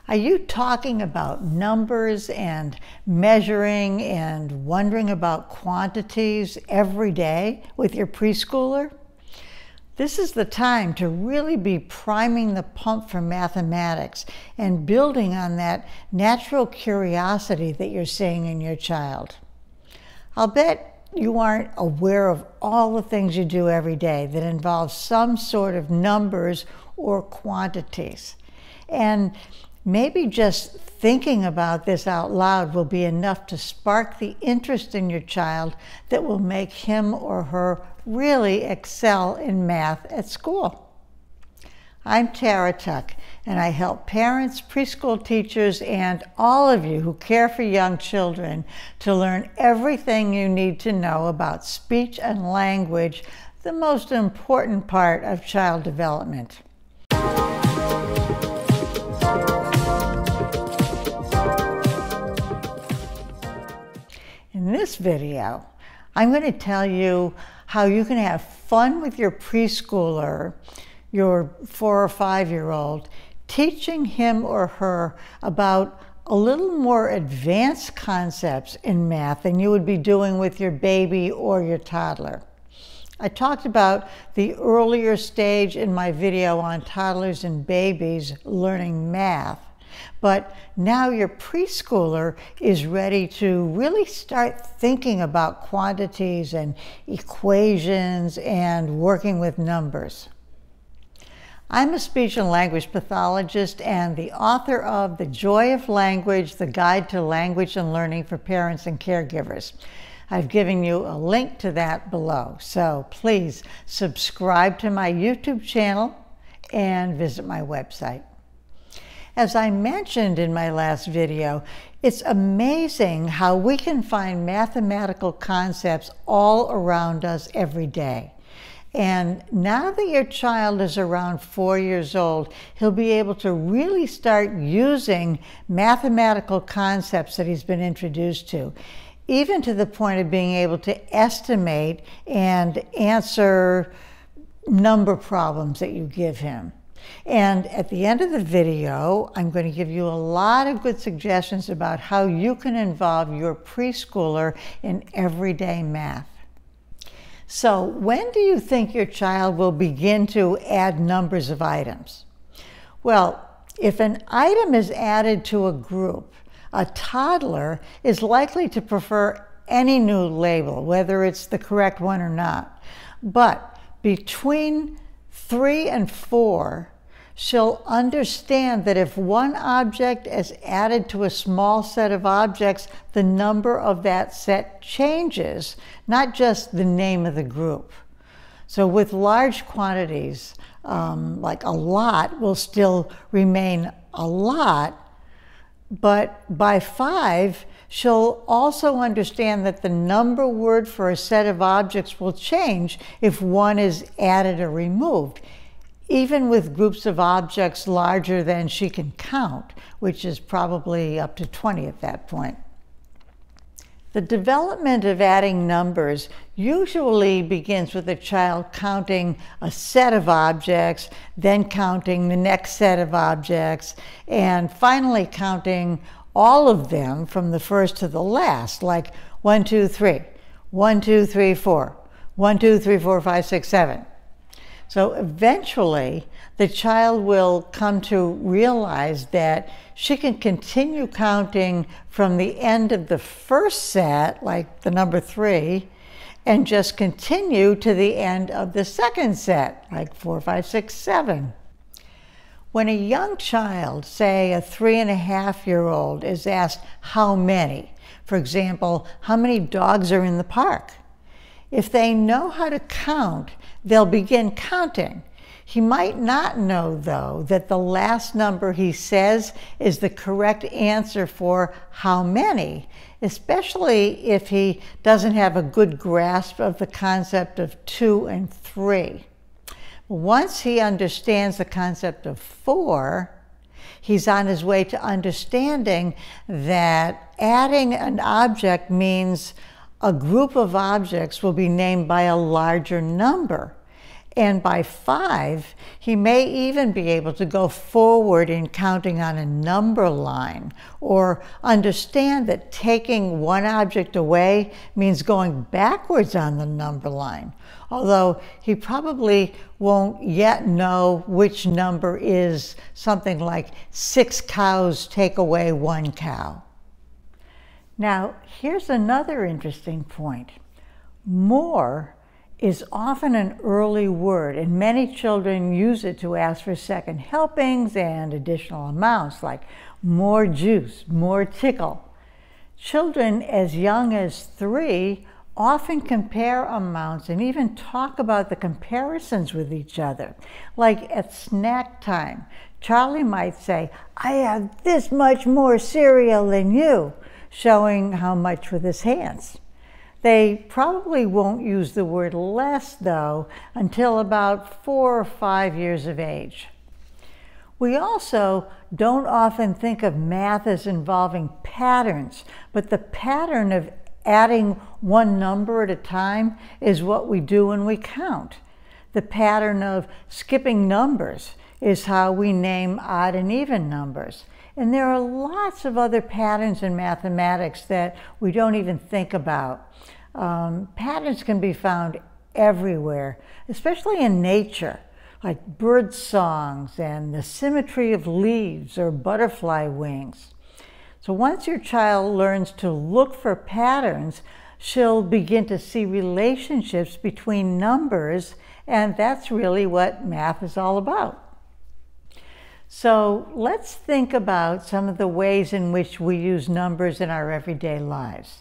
Are you talking about numbers and measuring and wondering about quantities every day with your preschooler? This is the time to really be priming the pump for mathematics and building on that natural curiosity that you're seeing in your child. I'll bet you aren't aware of all the things you do every day that involve some sort of numbers or quantities. And maybe just thinking about this out loud will be enough to spark the interest in your child that will make him or her really excel in math at school. I'm Tara Tuck, and I help parents, preschool teachers, and all of you who care for young children to learn everything you need to know about speech and language, the most important part of child development. In this video, I'm going to tell you how you can have fun with your preschooler, your 4 or 5-year-old, teaching him or her about a little more advanced concepts in math than you would be doing with your baby or your toddler. I talked about the earlier stage in my video on toddlers and babies learning math. But now your preschooler is ready to really start thinking about quantities and equations and working with numbers. I'm a speech and language pathologist and the author of The Joy of Language, The Guide to Language and Learning for Parents and Caregivers. I've given you a link to that below, so please subscribe to my YouTube channel and visit my website. As I mentioned in my last video, it's amazing how we can find mathematical concepts all around us every day. And now that your child is around 4 years old, he'll be able to really start using mathematical concepts that he's been introduced to, even to the point of being able to estimate and answer number problems that you give him. And at the end of the video, I'm going to give you a lot of good suggestions about how you can involve your preschooler in everyday math. So, when do you think your child will begin to add numbers of items? Well, if an item is added to a group, a toddler is likely to prefer any new label, whether it's the correct one or not. But between 3 and 4, she'll understand that if one object is added to a small set of objects, the number of that set changes, not just the name of the group. So with large quantities, like a lot will still remain a lot, but by 5, she'll also understand that the number word for a set of objects will change if one is added or removed, even with groups of objects larger than she can count, which is probably up to 20 at that point. The development of adding numbers usually begins with a child counting a set of objects, then counting the next set of objects, and finally counting all of them from the first to the last, like 1, 2, 3, 1, 2, 3, 4, 1, 2, 3, 4, 5, 6, 7. So eventually, the child will come to realize that she can continue counting from the end of the first set, like the number 3, and just continue to the end of the second set, like 4, 5, 6, 7. When a young child, say a 3-and-a-half-year-old, is asked how many, for example, how many dogs are in the park? If they know how to count, they'll begin counting. He might not know, though, that the last number he says is the correct answer for how many, especially if he doesn't have a good grasp of the concept of 2 and 3. Once he understands the concept of 4, he's on his way to understanding that adding an object means a group of objects will be named by a larger number. And by 5, he may even be able to go forward in counting on a number line, or understand that taking one object away means going backwards on the number line, although he probably won't yet know which number is something like 6 cows take away 1 cow. Now, here's another interesting point. More is often an early word, and many children use it to ask for second helpings and additional amounts, like more juice, more tickle. Children as young as 3 often compare amounts and even talk about the comparisons with each other. Like at snack time, Charlie might say, "I have this much more cereal than you," showing how much with his hands. They probably won't use the word less, though, until about 4 or 5 years of age. We also don't often think of math as involving patterns, but the pattern of adding one number at a time is what we do when we count. The pattern of skipping numbers is how we name odd and even numbers. And there are lots of other patterns in mathematics that we don't even think about. Patterns can be found everywhere, especially in nature, like bird songs and the symmetry of leaves or butterfly wings. So once your child learns to look for patterns, she'll begin to see relationships between numbers, and that's really what math is all about. So let's think about some of the ways in which we use numbers in our everyday lives.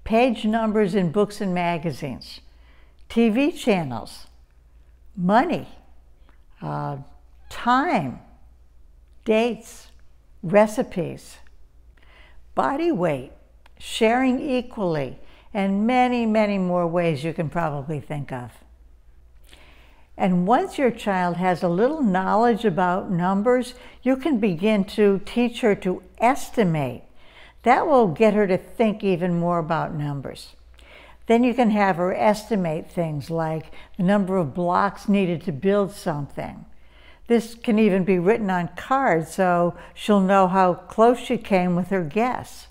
Page numbers in books and magazines, TV channels, money, time, dates, recipes, body weight, sharing equally, and many, many more ways you can probably think of. And once your child has a little knowledge about numbers, you can begin to teach her to estimate. That will get her to think even more about numbers. Then you can have her estimate things like the number of blocks needed to build something. This can even be written on cards so she'll know how close she came with her guess.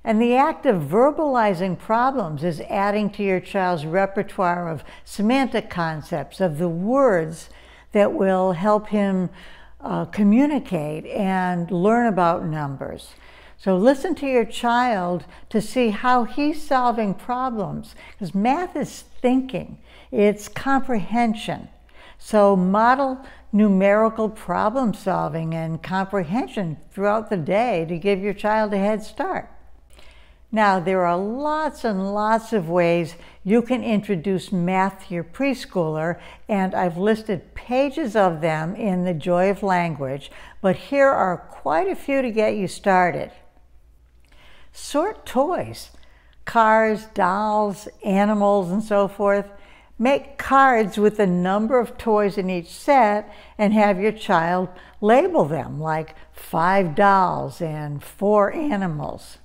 And the act of verbalizing problems is adding to your child's repertoire of semantic concepts, of the words that will help him communicate and learn about numbers. So listen to your child to see how he's solving problems, because math is thinking, it's comprehension. So model numerical problem solving and comprehension throughout the day to give your child a head start. Now, there are lots and lots of ways you can introduce math to your preschooler, and I've listed pages of them in The Joy of Language, but here are quite a few to get you started. Sort toys, cars, dolls, animals, and so forth. Make cards with the number of toys in each set and have your child label them, like 5 dolls and 4 animals.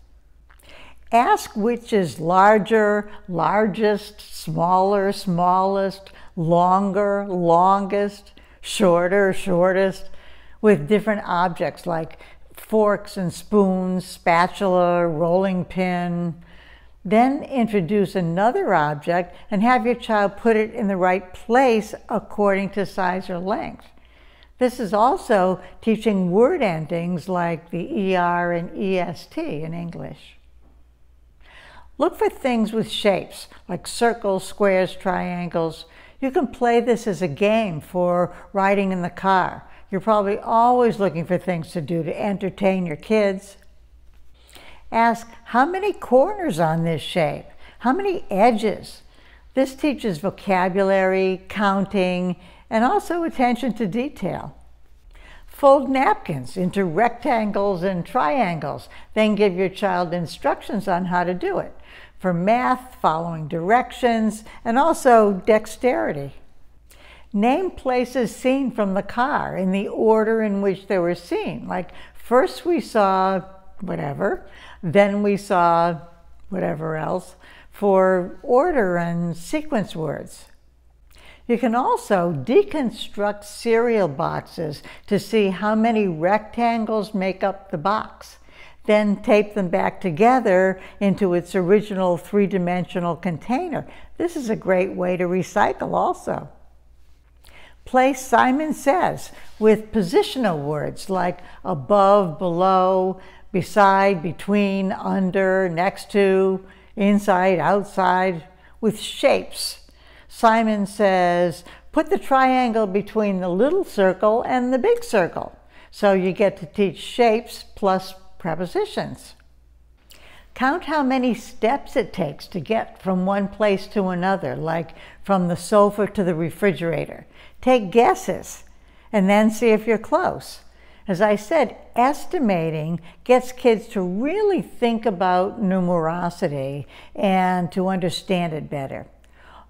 Ask which is larger, largest, smaller, smallest, longer, longest, shorter, shortest, with different objects like forks and spoons, spatula, rolling pin. Then introduce another object and have your child put it in the right place according to size or length. This is also teaching word endings like the ER and EST in English. Look for things with shapes like circles, squares, triangles. You can play this as a game for riding in the car. You're probably always looking for things to do to entertain your kids. Ask, how many corners on this shape? How many edges? This teaches vocabulary, counting, and also attention to detail. Fold napkins into rectangles and triangles. Then give your child instructions on how to do it. For math, following directions, and also dexterity. Name places seen from the car in the order in which they were seen. Like first we saw whatever, then we saw whatever else, for order and sequence words. You can also deconstruct cereal boxes to see how many rectangles make up the box. Then tape them back together into its original three-dimensional container. This is a great way to recycle also. Play Simon Says with positional words like above, below, beside, between, under, next to, inside, outside, with shapes. Simon says, put the triangle between the little circle and the big circle. So you get to teach shapes plus prepositions. Count how many steps it takes to get from one place to another, like from the sofa to the refrigerator. Take guesses and then see if you're close. As I said, estimating gets kids to really think about numerosity and to understand it better.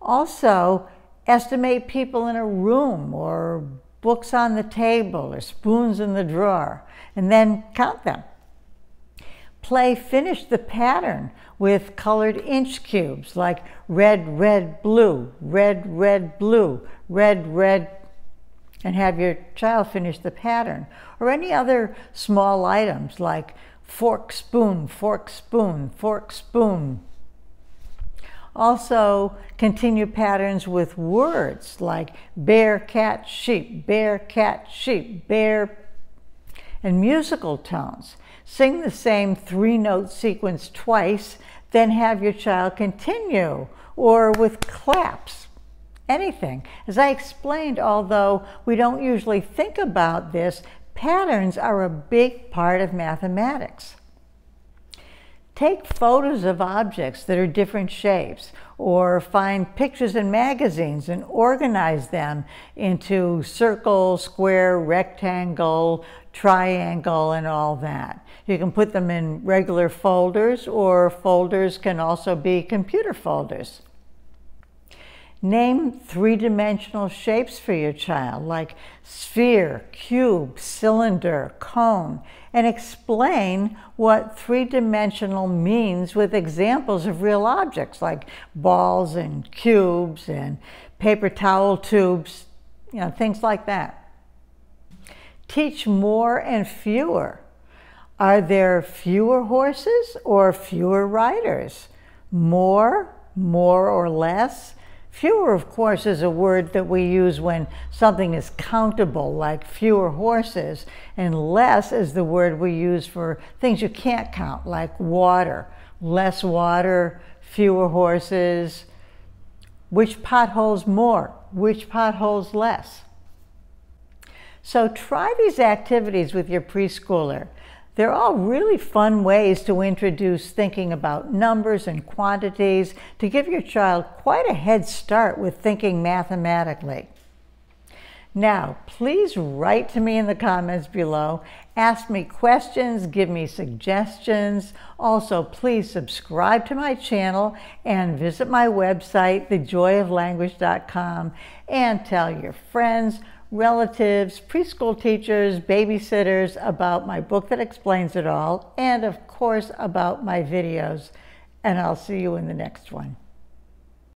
Also, estimate people in a room or books on the table or spoons in the drawer, and then count them. Play Finish the Pattern with colored inch cubes like red, red, blue, red, red, blue, red, red, and have your child finish the pattern. Or any other small items like fork, spoon, fork, spoon, fork, spoon. Also, continue patterns with words like bear, cat, sheep, bear, and musical tones. Sing the same three-note sequence twice, then have your child continue, or with claps, anything. As I explained, although we don't usually think about this, patterns are a big part of mathematics. Take photos of objects that are different shapes, or find pictures in magazines and organize them into circle, square, rectangle, triangle, and all that. You can put them in regular folders, or folders can also be computer folders. Name three-dimensional shapes for your child, like sphere, cube, cylinder, cone, and explain what three-dimensional means with examples of real objects like balls and cubes and paper towel tubes, things like that. Teach more and fewer. Are there fewer horses or fewer riders? More or less? Fewer, of course, is a word that we use when something is countable, like fewer horses, and less is the word we use for things you can't count, like water. Less water, fewer horses. Which pot holds more? Which pot holds less? So try these activities with your preschooler. They're all really fun ways to introduce thinking about numbers and quantities to give your child quite a head start with thinking mathematically. Now, please write to me in the comments below. Ask me questions, give me suggestions. Also, please subscribe to my channel and visit my website, thejoyoflanguage.com, and tell your friends, relatives, preschool teachers, babysitters about my book that explains it all, and of course about my videos. And I'll see you in the next one.